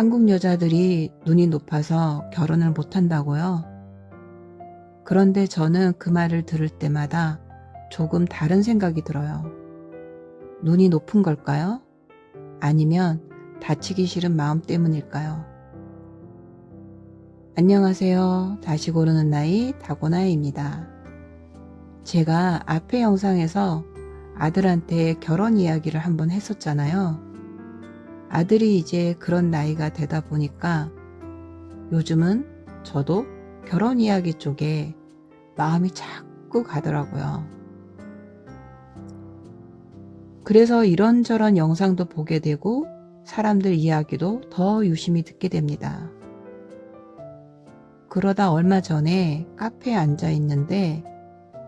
한국 여자들이 눈이 높아서 결혼을 못한다고요? 그런데 저는 그 말을 들을 때마다 조금 다른 생각이 들어요. 눈이 높은 걸까요? 아니면 다치기 싫은 마음 때문일까요? 안녕하세요. 다시 고르는 나이 다고나이입니다. 제가 앞의 영상에서 아들한테 결혼 이야기를 한번 했었잖아요. 아들이 이제 그런 나이가 되다 보니까 요즘은 저도 결혼 이야기 쪽에 마음이 자꾸 가더라고요. 그래서 이런저런 영상도 보게 되고 사람들 이야기도 더 유심히 듣게 됩니다. 그러다 얼마 전에 카페에 앉아 있는데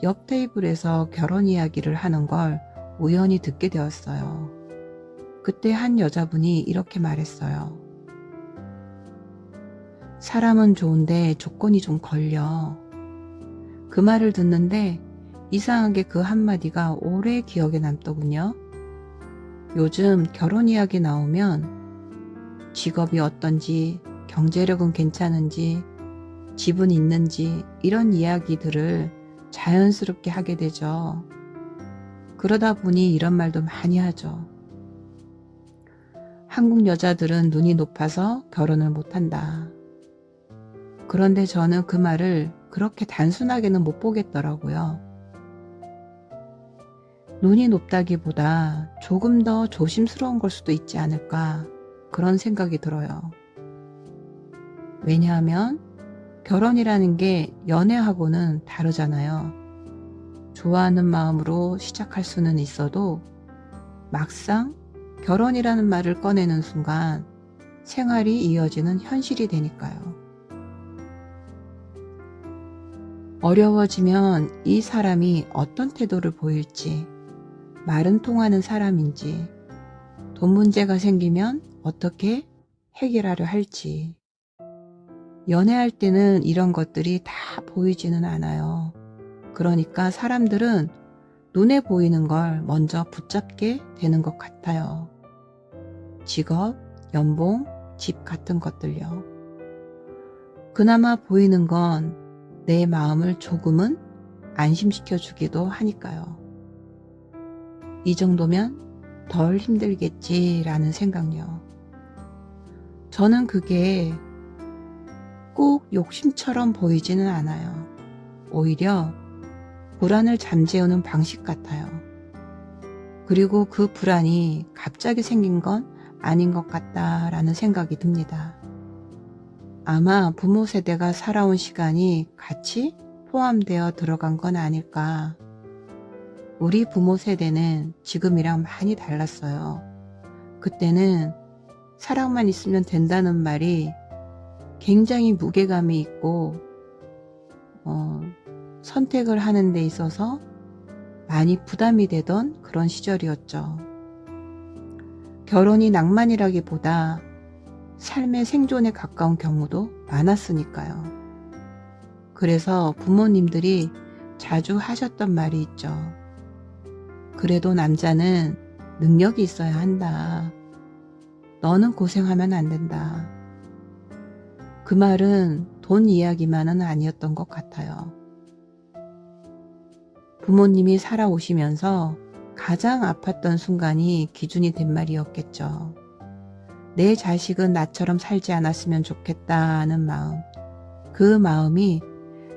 옆 테이블에서 결혼 이야기를 하는 걸 우연히 듣게 되었어요. 그때 한 여자분이 이렇게 말했어요. 사람은 좋은데 조건이 좀 걸려. 그 말을 듣는데 이상하게 그 한마디가 오래 기억에 남더군요. 요즘 결혼 이야기 나오면 직업이 어떤지, 경제력은 괜찮은지, 집은 있는지 이런 이야기들을 자연스럽게 하게 되죠. 그러다 보니 이런 말도 많이 하죠. 한국 여자들은 눈이 높아서 결혼을 못한다. 그런데 저는 그 말을 그렇게 단순하게는 못 보겠더라고요. 눈이 높다기보다 조금 더 조심스러운 걸 수도 있지 않을까 그런 생각이 들어요. 왜냐하면 결혼이라는 게 연애하고는 다르잖아요. 좋아하는 마음으로 시작할 수는 있어도 막상 결혼이라는 말을 꺼내는 순간 생활이 이어지는 현실이 되니까요. 어려워지면 이 사람이 어떤 태도를 보일지, 말은 통하는 사람인지, 돈 문제가 생기면 어떻게 해결하려 할지. 연애할 때는 이런 것들이 다 보이지는 않아요. 그러니까 사람들은 눈에 보이는 걸 먼저 붙잡게 되는 것 같아요. 직업, 연봉, 집 같은 것들요. 그나마 보이는 건 내 마음을 조금은 안심시켜 주기도 하니까요. 이 정도면 덜 힘들겠지라는 생각요. 저는 그게 꼭 욕심처럼 보이지는 않아요. 오히려 불안을 잠재우는 방식 같아요. 그리고 그 불안이 갑자기 생긴 건 아닌 것 같다라는 생각이 듭니다. 아마 부모 세대가 살아온 시간이 같이 포함되어 들어간 건 아닐까. 우리 부모 세대는 지금이랑 많이 달랐어요. 그때는 사랑만 있으면 된다는 말이 굉장히 무게감이 있고 선택을 하는 데 있어서 많이 부담이 되던 그런 시절이었죠. 결혼이 낭만이라기보다 삶의 생존에 가까운 경우도 많았으니까요. 그래서 부모님들이 자주 하셨던 말이 있죠. 그래도 남자는 능력이 있어야 한다. 너는 고생하면 안 된다. 그 말은 돈 이야기만은 아니었던 것 같아요. 부모님이 살아오시면서 가장 아팠던 순간이 기준이 된 말이었겠죠. 내 자식은 나처럼 살지 않았으면 좋겠다는 마음. 그 마음이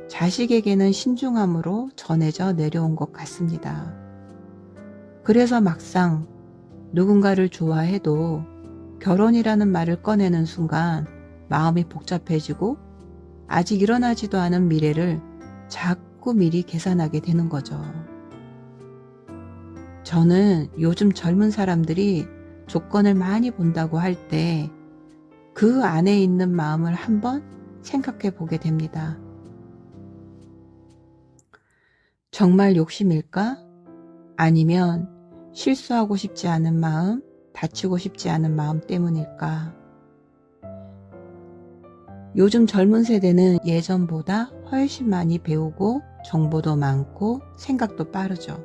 자식에게는 신중함으로 전해져 내려온 것 같습니다. 그래서 막상 누군가를 좋아해도 결혼이라는 말을 꺼내는 순간 마음이 복잡해지고 아직 일어나지도 않은 미래를 자꾸 미리 계산하게 되는 거죠. 저는 요즘 젊은 사람들이 조건을 많이 본다고 할 때 그 안에 있는 마음을 한번 생각해 보게 됩니다. 정말 욕심일까? 아니면 실수하고 싶지 않은 마음, 다치고 싶지 않은 마음 때문일까? 요즘 젊은 세대는 예전보다 훨씬 많이 배우고 정보도 많고 생각도 빠르죠.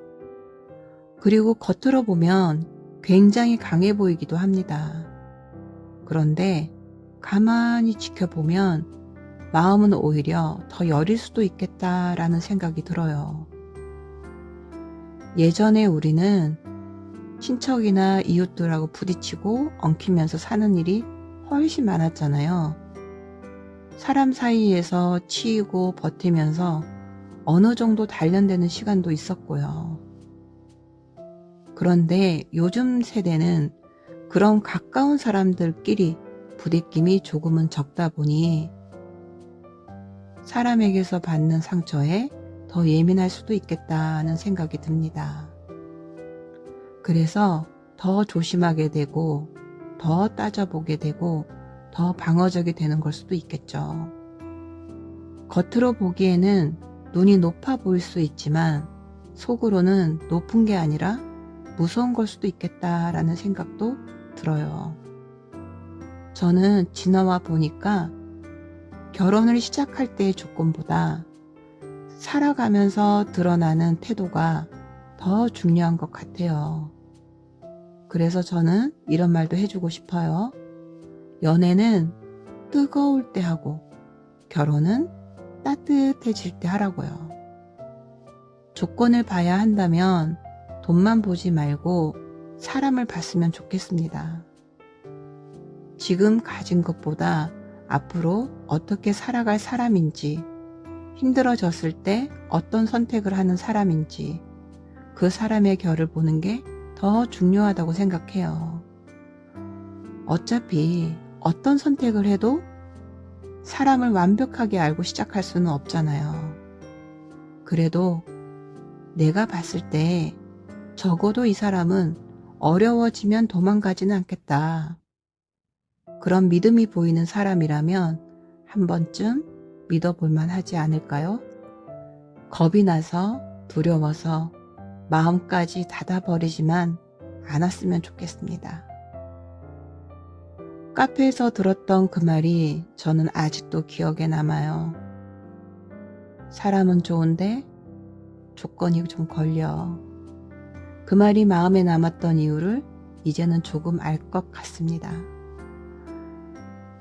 그리고 겉으로 보면 굉장히 강해 보이기도 합니다. 그런데 가만히 지켜보면 마음은 오히려 더 여릴 수도 있겠다라는 생각이 들어요. 예전에 우리는 친척이나 이웃들하고 부딪히고 엉키면서 사는 일이 훨씬 많았잖아요. 사람 사이에서 치이고 버티면서 어느 정도 단련되는 시간도 있었고요. 그런데 요즘 세대는 그런 가까운 사람들끼리 부딪힘이 조금은 적다 보니 사람에게서 받는 상처에 더 예민할 수도 있겠다는 생각이 듭니다. 그래서 더 조심하게 되고 더 따져보게 되고 더 방어적이 되는 걸 수도 있겠죠. 겉으로 보기에는 눈이 높아 보일 수 있지만 속으로는 높은 게 아니라 무서운 걸 수도 있겠다라는 생각도 들어요. 저는 지나와 보니까 결혼을 시작할 때의 조건보다 살아가면서 드러나는 태도가 더 중요한 것 같아요. 그래서 저는 이런 말도 해주고 싶어요. 연애는 뜨거울 때 하고 결혼은 따뜻해질 때 하라고요. 조건을 봐야 한다면 돈만 보지 말고 사람을 봤으면 좋겠습니다. 지금 가진 것보다 앞으로 어떻게 살아갈 사람인지, 힘들어졌을 때 어떤 선택을 하는 사람인지 그 사람의 결을 보는 게 더 중요하다고 생각해요. 어차피 어떤 선택을 해도 사람을 완벽하게 알고 시작할 수는 없잖아요. 그래도 내가 봤을 때 적어도 이 사람은 어려워지면 도망가지는 않겠다. 그런 믿음이 보이는 사람이라면 한 번쯤 믿어볼만 하지 않을까요? 겁이 나서 두려워서 마음까지 닫아버리지만 않았으면 좋겠습니다. 카페에서 들었던 그 말이 저는 아직도 기억에 남아요. 사람은 좋은데 조건이 좀 걸려. 그 말이 마음에 남았던 이유를 이제는 조금 알 것 같습니다.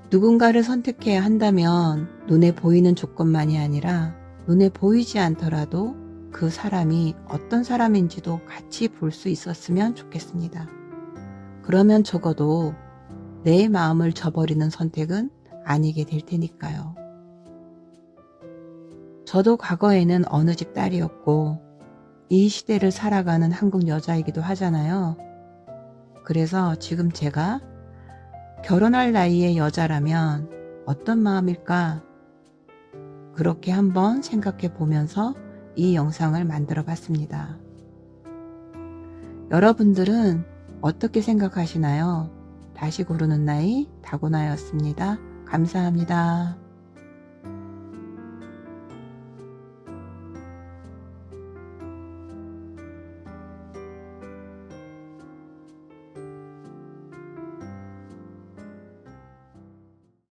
누군가를 선택해야 한다면 눈에 보이는 조건만이 아니라 눈에 보이지 않더라도 그 사람이 어떤 사람인지도 같이 볼 수 있었으면 좋겠습니다. 그러면 적어도 내 마음을 저버리는 선택은 아니게 될 테니까요. 저도 과거에는 어느 집 딸이었고 이 시대를 살아가는 한국 여자이기도 하잖아요. 그래서 지금 제가 결혼할 나이의 여자라면 어떤 마음일까? 그렇게 한번 생각해 보면서 이 영상을 만들어 봤습니다. 여러분들은 어떻게 생각하시나요? 다시 고르는 나이 다고나였습니다. 감사합니다.